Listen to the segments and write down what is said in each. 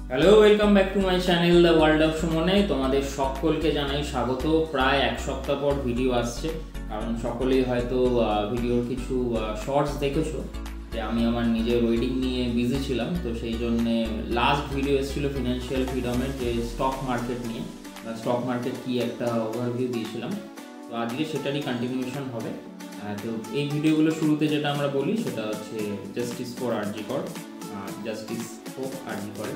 Hello, welcome back to my channel the world of সুমনে। তোমাদের সকলকে জানাই স্বাগত। প্রায় এক সপ্তাহ পর ভিডিও আসছে, কারণ সকলেই হয়তো ভিডিওর কিছু শর্টস দেখেছো যে আমি আমার নিজের ওয়েডিং নিয়ে বিজি ছিলাম। তো সেই জন্যে লাস্ট ভিডিও এসেছিলো ফিনান্সিয়াল ফ্রিডমের, যে স্টক মার্কেট নিয়ে বা স্টক মার্কেট কি একটা ওভারভিউ দিয়েছিলাম। তো আজকে সেটারই কন্টিনিউশন হবে। তো এই ভিডিওগুলো শুরুতে যেটা আমরা বলি সেটা হচ্ছে জাস্টিস ফর আরজি কর, জাস্টিস ফর আরজি করে।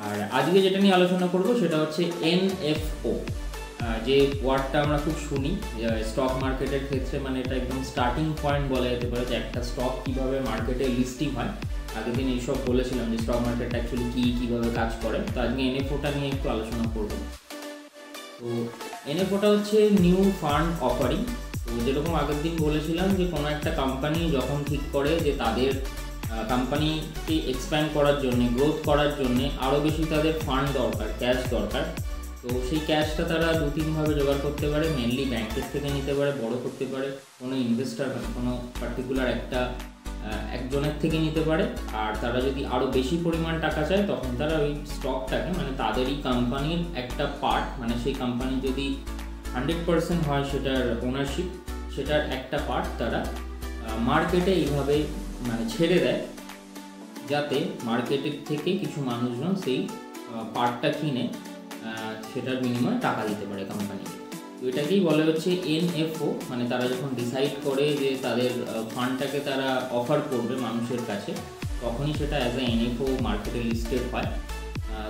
আর আজকে যেটা নিয়ে আলোচনা করব সেটা হচ্ছে এনএফও, যে ওয়ার্ডটা আমরা খুব শুনি স্টক মার্কেটের ক্ষেত্রে। মানে এটা একদম স্টার্টিং পয়েন্ট বলা যেতে পারে যে একটা স্টক কীভাবে মার্কেটে লিস্টিং হয়। আগের দিন এইসব বলেছিলাম যে স্টক মার্কেটটা অ্যাকচুয়ালি কীভাবে কাজ করে। তো আজকে এনএফওটা নিয়ে একটু আলোচনা করব। তো এনএফওটা হচ্ছে নিউ ফান্ড অফারিং। তো যেরকম আগের দিন বলেছিলাম যে কোনো একটা কোম্পানি যখন ঠিক করে যে তাদের কোম্পানিকে এক্সপ্যান্ড করার জন্যে, গ্রোথ করার জন্যে আরও বেশি তাদের ফান্ড দরকার, ক্যাশ দরকার। তো সেই ক্যাশটা তারা দু তিনভাবে জোগাড় করতে পারে। মেনলি ব্যাংকের থেকে নিতে পারে, বড় করতে পারে কোনো ইনভেস্টার, কোনো পার্টিকুলার একজনের থেকে নিতে পারে। আর তারা যদি আরও বেশি পরিমাণ টাকা চায় তখন তারা ওই স্টকটাকে, মানে তাদেরই কোম্পানির একটা পার্ট, মানে সেই কোম্পানি যদি 100% হয় সেটার ওনারশিপ, সেটার একটা পার্ট তারা মার্কেটে এইভাবে মানে ছেড়ে দেয়, যাতে মার্কেটের থেকে কিছু মানুষজন সেই পার্টটা কিনে সেটার বিনিময়ে টাকা দিতে পারে কোম্পানিকে। তো এটাকেই বলে হচ্ছে এনএফও। মানে তারা যখন ডিসাইড করে যে তাদের ফান্ডটাকে তারা অফার করবে মানুষের কাছে, তখনই সেটা অ্যাজ এ এনএফও মার্কেটে লিস্টেড হয়।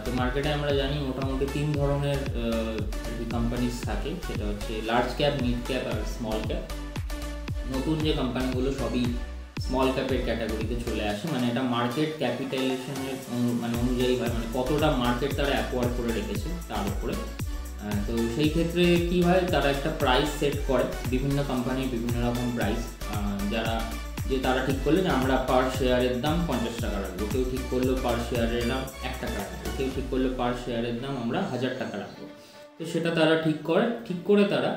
তো মার্কেটে আমরা জানি মোটামুটি 3 ধরনের কোম্পানিজ থাকে, সেটা হচ্ছে লার্জ ক্যাপ, মিড ক্যাপ আর স্মল ক্যাপ। নতুন যে কোম্পানিগুলো সবই স্মল ক্যাপের ক্যাটাগরিতে চলে আসে। মানে এটা মার্কেট ক্যাপিটালাইজেশনের অনুযায়ী হয়, মানে কতটা মার্কেট তারা অ্যাকোয়ার করে রেখেছে তার উপরে। তো সেই ক্ষেত্রে কী হয়, তারা একটা প্রাইস সেট করে, বিভিন্ন কোম্পানির বিভিন্ন রকম প্রাইস। তারা ঠিক করলে যে আমরা পার শেয়ারের দাম 50 টাকা রাখবো, কেউ ঠিক করলো পার শেয়ারের দাম 1 টাকা রাখবো, কেউ ঠিক করলো পার শেয়ারের দাম আমরা 1000 টাকা রাখবো। তো সেটা তারা ঠিক করে তারা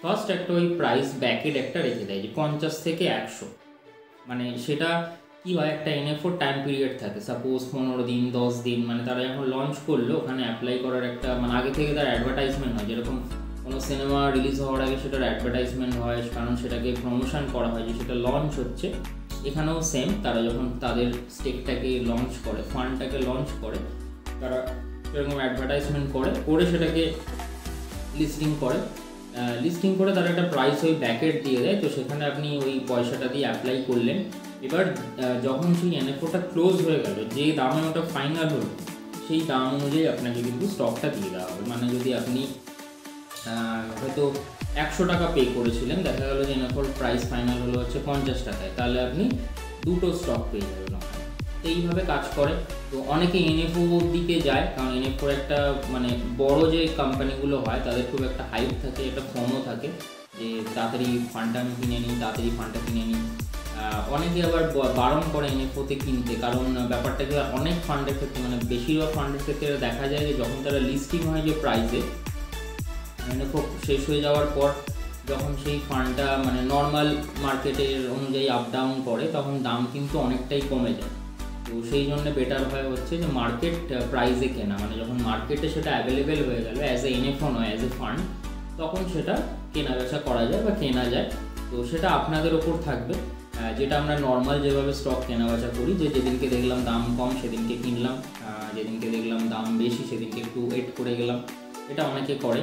ফার্স্ট একটা ওই প্রাইস ব্যাকেট একটা রেখে দেয় যে 50 থেকে 100। মানে সেটা কী হয়, একটা এনএফওর টাইম পিরিয়ড থাকে, সাপোজ 15 দিন, 10 দিন। মানে তারা যখন লঞ্চ করলো ওখানে অ্যাপ্লাই করার একটা, মানে আগে থেকে তার অ্যাডভার্টাইজমেন্ট হয়। যেরকম কোনো সিনেমা রিলিজ হওয়ার আগে সেটার অ্যাডভার্টাইজমেন্ট হয়, কারণ সেটাকে প্রমোশন করা হয় যে সেটা লঞ্চ হচ্ছে। এখানেও সেম, তারা যখন তাদের স্টেকটাকে লঞ্চ করে, ফান্ডটাকে লঞ্চ করে, তারা সেরকম অ্যাডভার্টাইজমেন্ট করে সেটাকে লিস্টিং করে তারা একটা প্রাইস ওই ব্যাকেট দিয়ে দেয়। তো সেখানে আপনি ওই পয়সাটা দিয়ে অ্যাপ্লাই করলেন। এবার যখন সেই এনএফওটা ক্লোজ হয়ে গেল, যে দামে ওটা ফাইনাল হলো, সেই দাম অনুযায়ী আপনাকে কিন্তু স্টকটা দিয়ে দেওয়া হবে। মানে যদি আপনি হয়তো 100 টাকা পে করেছিলেন, দেখা গেলো যে এনএফওর প্রাইস ফাইনাল হলো হচ্ছে 50 টাকায়, তাহলে আপনি 2টো স্টক পেয়ে যাবেন। এইভাবে কাজ করে। তো অনেকে এনএফওর দিকে যায়, কারণ এনএফওর একটা মানে বড় যে কোম্পানিগুলো হয় তাদের খুব একটা হাইপ থাকে, একটা ফোনও থাকে যে তাড়াতাড়ি ফান্ডটা আমি কিনে নিই, অনেকে আবার বারণ করে এনএফওতে কিনতে, কারণ ব্যাপারটা কি অনেক ফান্ডের ক্ষেত্রে, মানে বেশিরভাগ ফান্ডের ক্ষেত্রে দেখা যায় যে যখন তারা লিস্টিং হয় যে প্রাইসে, এনএফও শেষ হয়ে যাওয়ার পর যখন সেই ফান্ডটা মানে নর্মাল মার্কেটের অনুযায়ী আপ ডাউন করে, তখন দাম কিন্তু অনেকটাই কমে যায়। তো সেই জন্য বেটার হয় হচ্ছে যে মার্কেট প্রাইসে কেনা। মানে যখন মার্কেটে সেটা অ্যাভেলেবেল হয়ে গেল অ্যাজ এ এনএফও নয়, অ্যাজ এ ফান্ড, তখন সেটা কেনা বেচা করা যায় বা কেনা যায়। তো সেটা আপনাদের ওপর থাকবে। যেটা আমরা নর্মাল যেভাবে স্টক কেনা বেচা করি, যে যেদিনকে দেখলাম দাম কম সেদিনকে কিনলাম, যেদিনকে দেখলাম দাম বেশি সেদিনকে একটু ওয়েট করে গেলাম, এটা অনেকে করে।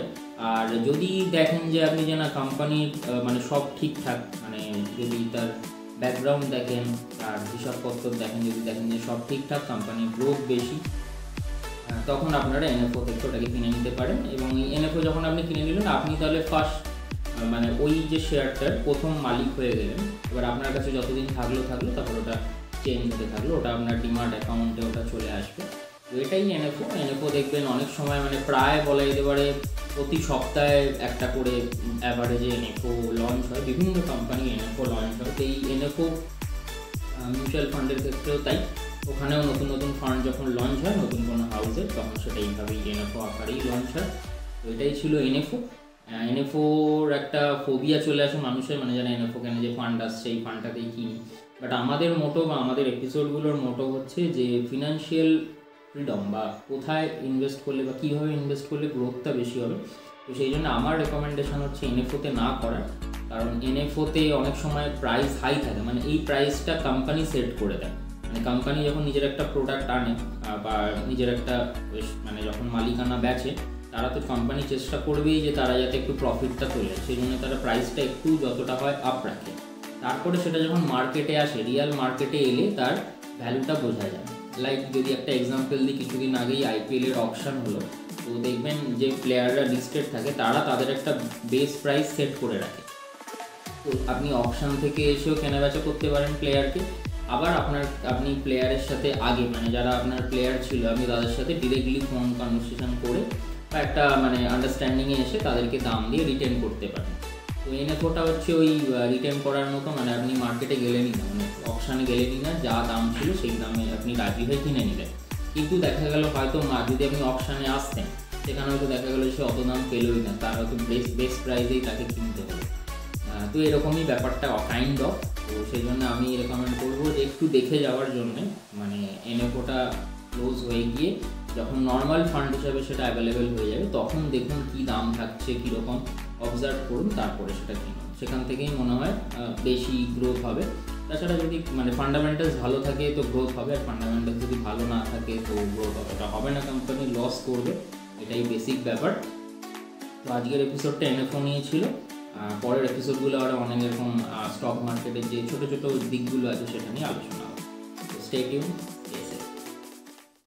আর যদি দেখেন যে আপনি যে না কোম্পানির মানে সব ঠিকঠাক, মানে যদি তার ব্যাকগ্রাউন্ড দেখেন আর হিসাবপত্র দেখেন, যদি দেখেন যে সব ঠিকঠাক, কোম্পানির গ্রোথ বেশি, তখন আপনারা এনএফও থেকে ওটাকে কিনে নিতে পারেন। এবং এই এনএফও যখন আপনি কিনে নিলেন, আপনি তাহলে ফার্স্ট মানে ওই যে শেয়ারটার প্রথম মালিক হয়ে গেলেন। এবার আপনার কাছে যতদিন থাকলো তারপর ওটা চেঞ্জ হতে থাকলো, ওটা আপনার ডিমার্ট অ্যাকাউন্টে ওটা চলে আসবে। তো এটাই এনএফও দেখবেন অনেক সময়, মানে প্রায় বলা যেতে পারে প্রতি সপ্তাহে একটা করে অ্যাভারেজে এনএফও লঞ্চ হয়, বিভিন্ন কোম্পানি এনএফও লঞ্চ হয়। তো এই এনএফও মিউচুয়াল ফান্ডের ক্ষেত্রেও তাই, ওখানেও নতুন ফান্ড যখন লঞ্চ হয় নতুন কোনো হাউসে, তখন সেটা এইভাবেই এনএফও আকারেই লঞ্চ হয়। তো এটাই ছিল এনএফওর একটা ফোবিয়া চলে আসে মানুষের, মানে যারা এনএফও কেনে যে ফান্ড আসছে এই ফান্ডটাতেই কিনি। বাট আমাদের মোটো বা আমাদের এপিসোডগুলোর মোটো হচ্ছে যে ফিনান্সিয়াল ফ্রিডম বা কোথায় ইনভেস্ট করলে বা কীভাবে ইনভেস্ট করলে গ্রোথটা বেশি হবে। তো সেই জন্য আমার রেকমেন্ডেশন হচ্ছে এনএফওতে না করার, কারণ এনএফওতে অনেক সময় প্রাইস হাই থাকে, মানে এই প্রাইসটা কোম্পানি সেট করে দেয়। মানে কোম্পানি যখন নিজের একটা প্রোডাক্ট আনে বা নিজের একটা মানে যখন মালিকানা বেচে, তারা তো কোম্পানি চেষ্টা করবেই যে তারা যাতে একটু প্রফিটটা তোলে, সেই জন্য তারা প্রাইসটা একটু যতটা হয় আপ রাখে। তারপরে সেটা যখন মার্কেটে আসে, রিয়াল মার্কেটে এলে তার ভ্যালুটা বোঝা যায়। লাইক যদি একটা এক্সাম্পল দিই, কিছুদিন আগেই আইপিএলের অকশন হলো, তো দেখবেন যে প্লেয়াররা লিস্টেড থাকে তারা তাদের একটা বেস প্রাইস সেট করে রাখে। তো আপনি অকশন থেকে এসেও কেনাবেচা করতে পারেন প্লেয়ারকে, আবার আপনি প্লেয়ারের সাথে আগে মানে যারা আপনার প্লেয়ার ছিল আপনি তাদের সাথে ডিরেক্টলি ফোন কনভারসেশন করে বা একটা মানে আন্ডারস্ট্যান্ডিংয়ে এসে তাদেরকে দাম দিয়ে রিটেন করতে পারেন। তো এনএফওটা হচ্ছে ওই রিটেন করার মতো, মানে আপনি মার্কেটে গেলেনই না, মানে অকশানে গেলেনই না, যা দাম ছিল সেই দামে আপনি রাজি হয়ে কিনে নিলেন। কিন্তু দেখা গেল হয়তো যদি আপনি অকশানে আসতেন, সেখানে হয়তো দেখা গেলো সে অত দাম পেলোই না, তার হয়তো বেস্ট প্রাইসেই তাকে কিনতে হবে। তো এরকমই ব্যাপারটা কাইন্ড অফ। তো সেই জন্য আমি রেকমেন্ড করবো যে একটু দেখে যাওয়ার জন্যে, মানে এনএফওটা ক্লোজ হয়ে গিয়ে যখন নর্মাল ফান্ড হিসাবে সেটা অ্যাভেলেবেল হয়ে যাবে তখন দেখুন কী দাম থাকছে, কীরকম অবজার্ভ করুন, তারপরে সেটা কিনুন। সেখান থেকেই মনে হয় বেশি গ্রোথ হবে। তাছাড়া যদি মানে ফান্ডামেন্টালস ভালো থাকে তো গ্রোথ হবে, আর ফান্ডামেন্টালস যদি ভালো না থাকে তো গ্রোথ অতটা হবে না, কোম্পানি লস করবে, এটাই বেসিক ব্যাপার। তো আজকের এপিসোডটা এনএফও নিয়ে ছিল। পরের এপিসোডগুলো আরও অনেক এরকম স্টক মার্কেটের যে ছোটো ছোটো দিকগুলো আছে সেটা নিয়ে আলোচনা হবে। তো স্টে টিউন।